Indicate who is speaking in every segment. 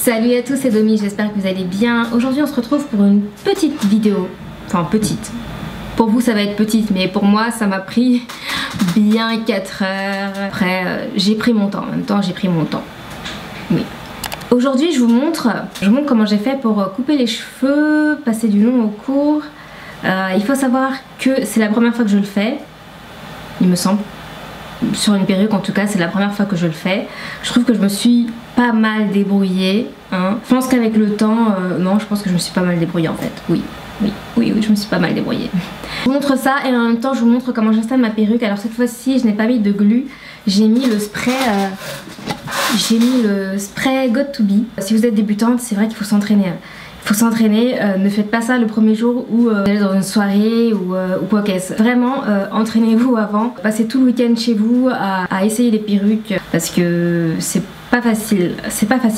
Speaker 1: Salut à tous, c'est Domi, j'espère que vous allez bien. Aujourd'hui on se retrouve pour une petite vidéo. Enfin petite. Pour vous ça va être petite, mais pour moi ça m'a pris bien 4 heures. Après j'ai pris mon temps, en même temps j'ai pris mon temps. Oui. Aujourd'hui je vous montre comment j'ai fait pour couper les cheveux, passer du long au court. Il faut savoir que c'est la première fois que je le fais, il me semble. Sur une perruque en tout cas, c'est la première fois que je le fais. Je trouve que je me suis pas mal débrouillée, hein. Je pense qu'avec le temps, non, je pense que je me suis pas mal débrouillée en fait. Oui, je me suis pas mal débrouillée. Je vous montre ça et en même temps je vous montre comment j'installe ma perruque. Alors cette fois-ci je n'ai pas mis de glu, j'ai mis le spray Got2b. Si vous êtes débutante, c'est vrai qu'il faut s'entraîner. Il faut s'entraîner, ne faites pas ça le premier jour où vous allez dans une soirée ou quoi qu'est-ce. Vraiment, entraînez-vous avant. Passez tout le week-end chez vous à essayer les perruques parce que c'est pas facile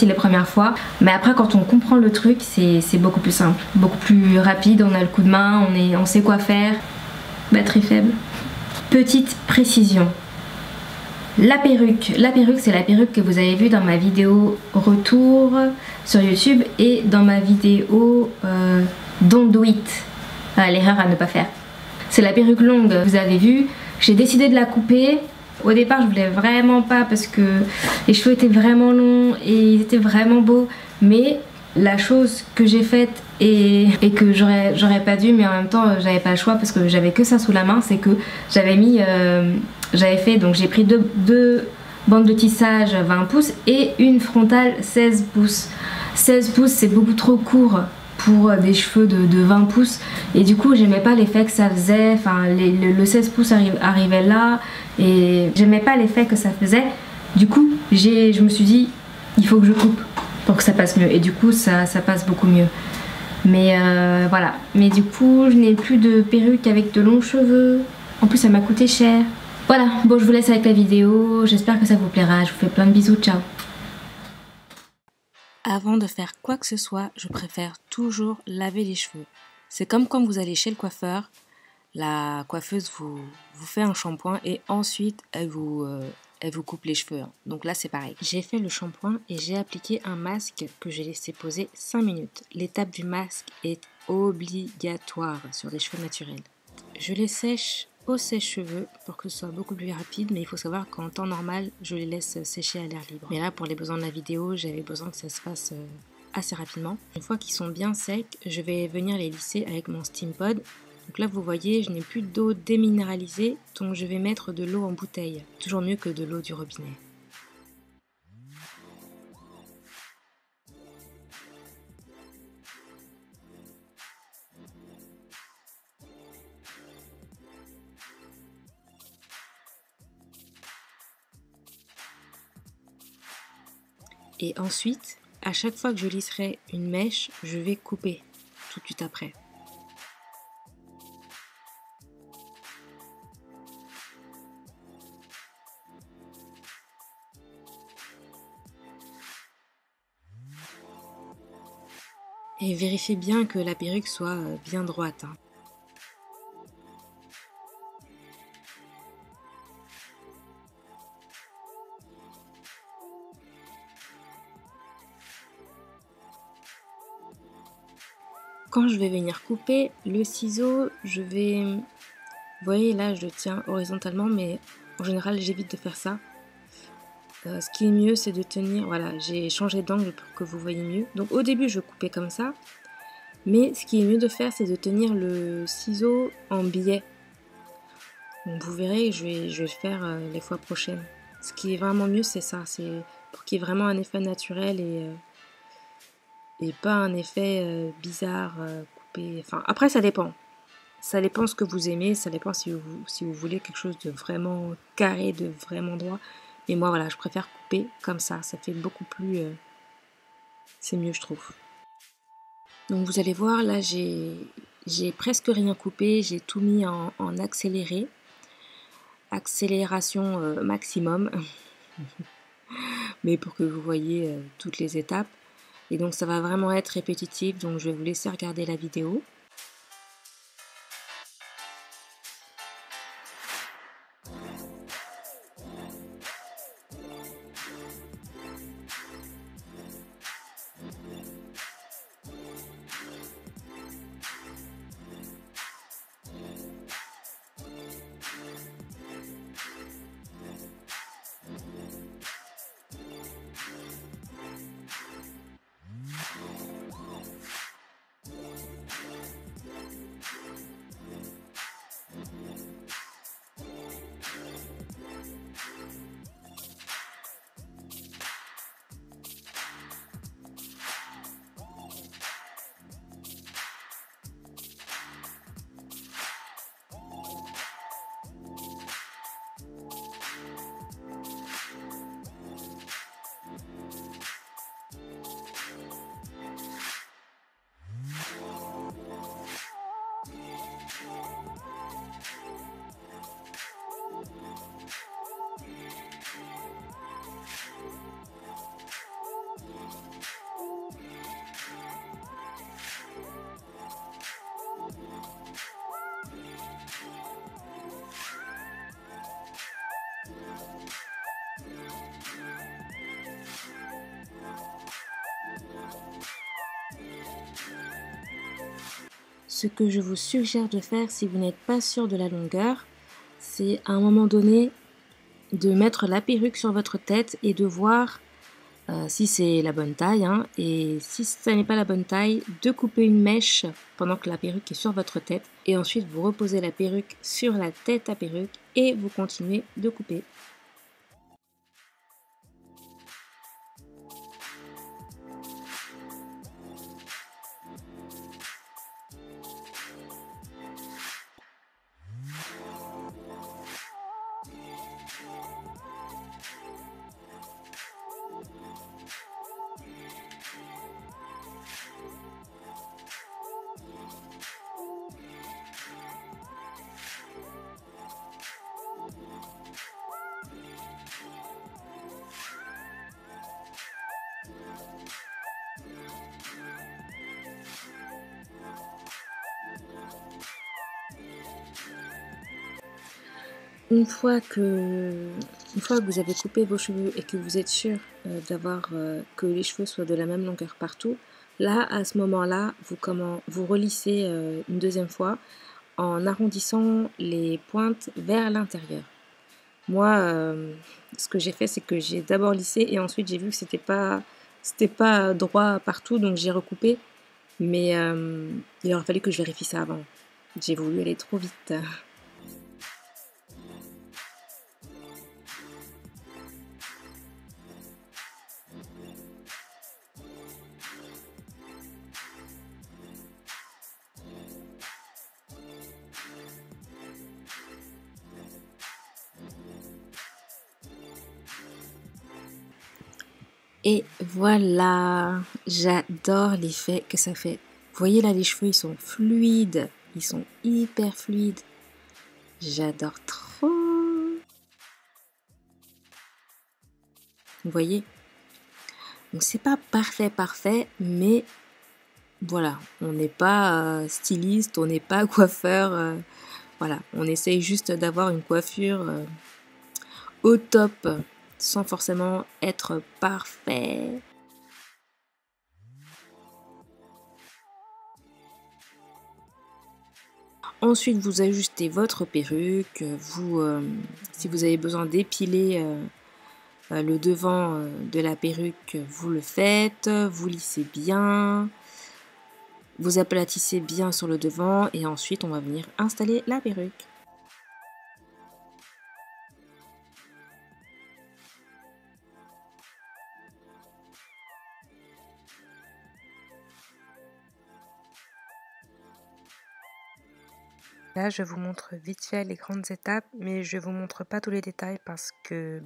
Speaker 1: les premières fois. Mais après, quand on comprend le truc, c'est beaucoup plus simple, beaucoup plus rapide. On a le coup de main, on sait quoi faire. Batterie faible. Petite précision. La perruque c'est la perruque que vous avez vue dans ma vidéo retour sur YouTube et dans ma vidéo Don't Do It, l'erreur à ne pas faire. C'est la perruque longue, vous avez vu, j'ai décidé de la couper. Au départ je voulais vraiment pas parce que les cheveux étaient vraiment longs et ils étaient vraiment beaux, mais la chose que j'ai faite et que j'aurais pas dû, mais en même temps j'avais pas le choix parce que j'avais que ça sous la main, c'est que j'ai pris deux bandes de tissage 20 pouces et une frontale 16 pouces. 16 pouces c'est beaucoup trop court pour des cheveux de 20 pouces et du coup j'aimais pas l'effet que ça faisait, enfin le 16 pouces arrivait là et j'aimais pas l'effet que ça faisait. Du coup je me suis dit il faut que je coupe pour que ça passe mieux et du coup ça passe beaucoup mieux. Mais voilà, mais du coup je n'ai plus de perruque avec de longs cheveux, en plus ça m'a coûté cher. Voilà, bon je vous laisse avec la vidéo, j'espère que ça vous plaira, je vous fais plein de bisous, ciao.
Speaker 2: Avant de faire quoi que ce soit, je préfère toujours laver les cheveux. C'est comme quand vous allez chez le coiffeur, la coiffeuse vous fait un shampoing et ensuite elle vous coupe les cheveux. Donc là c'est pareil. J'ai fait le shampoing et j'ai appliqué un masque que j'ai laissé poser 5 minutes. L'étape du masque est obligatoire sur les cheveux naturels. Je les sèche au sèche-cheveux pour que ce soit beaucoup plus rapide, mais il faut savoir qu'en temps normal, je les laisse sécher à l'air libre. Mais là, pour les besoins de la vidéo, j'avais besoin que ça se fasse assez rapidement. Une fois qu'ils sont bien secs, je vais venir les lisser avec mon Steam Pod. Donc là, vous voyez, je n'ai plus d'eau déminéralisée, donc je vais mettre de l'eau en bouteille. Toujours mieux que de l'eau du robinet. Et ensuite, à chaque fois que je lisserai une mèche, je vais couper tout de suite après. Et vérifiez bien que la perruque soit bien droite. Quand je vais venir couper le ciseau, vous voyez là je le tiens horizontalement, mais en général j'évite de faire ça. Ce qui est mieux c'est de tenir, voilà, j'ai changé d'angle pour que vous voyez mieux. Donc au début je coupais comme ça, mais ce qui est mieux de faire c'est de tenir le ciseau en biais. Donc vous verrez, je vais le faire les fois prochaines. Ce qui est vraiment mieux c'est ça, c'est pour qu'il y ait vraiment un effet naturel et pas un effet bizarre, coupé. Enfin, après ça dépend. Ça dépend ce que vous aimez, ça dépend si vous voulez quelque chose de vraiment carré, de vraiment droit. Mais moi voilà, je préfère couper comme ça fait beaucoup plus... c'est mieux je trouve. Donc vous allez voir, là j'ai presque rien coupé, j'ai tout mis en accéléré. Accélération maximum. Mais pour que vous voyez toutes les étapes. Et donc ça va vraiment être répétitif, donc je vais vous laisser regarder la vidéo. ce que je vous suggère de faire si vous n'êtes pas sûr de la longueur, c'est à un moment donné de mettre la perruque sur votre tête et de voir si c'est la bonne taille, hein, et si ça n'est pas la bonne taille, de couper une mèche pendant que la perruque est sur votre tête et ensuite vous reposez la perruque sur la tête à perruque et vous continuez de couper. Une fois que vous avez coupé vos cheveux et que vous êtes sûr que les cheveux soient de la même longueur partout, là, à ce moment-là, vous relissez une deuxième fois en arrondissant les pointes vers l'intérieur. Moi, ce que j'ai fait, c'est que j'ai d'abord lissé et ensuite j'ai vu que c'était pas droit partout, donc j'ai recoupé. Mais il aurait fallu que je vérifie ça avant. J'ai voulu aller trop vite. Et voilà, j'adore l'effet que ça fait. Vous voyez là, les cheveux, ils sont fluides, ils sont hyper fluides. J'adore trop. Vous voyez? Donc c'est pas parfait, mais voilà, on n'est pas styliste, on n'est pas coiffeur. Voilà, on essaye juste d'avoir une coiffure au top, sans forcément être parfait. Ensuite, vous ajustez votre perruque. Si vous avez besoin d'épiler le devant de la perruque, vous le faites. Vous lissez bien. Vous aplatissez bien sur le devant. Et ensuite, on va venir installer la perruque. Là, je vous montre vite fait les grandes étapes, mais je vous montre pas tous les détails parce que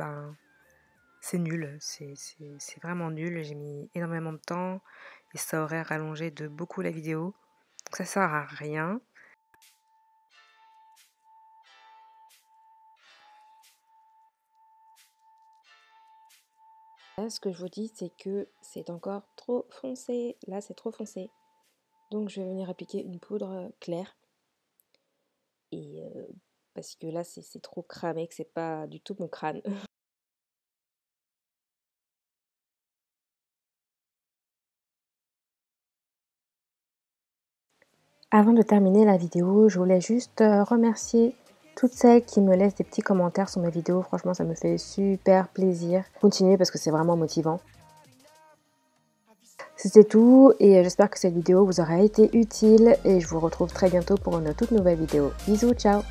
Speaker 2: c'est nul, c'est vraiment nul. J'ai mis énormément de temps et ça aurait rallongé de beaucoup la vidéo, donc ça sert à rien. Là, ce que je vous dis, c'est que c'est encore trop foncé. Là, c'est trop foncé. Donc, je vais venir appliquer une poudre claire. Et parce que là, c'est trop cramé, que c'est pas du tout mon crâne. Avant de terminer la vidéo, je voulais juste remercier toutes celles qui me laissent des petits commentaires sur mes vidéos. Franchement, ça me fait super plaisir. Continuez parce que c'est vraiment motivant. C'était tout et j'espère que cette vidéo vous aura été utile et je vous retrouve très bientôt pour une toute nouvelle vidéo. Bisous, ciao!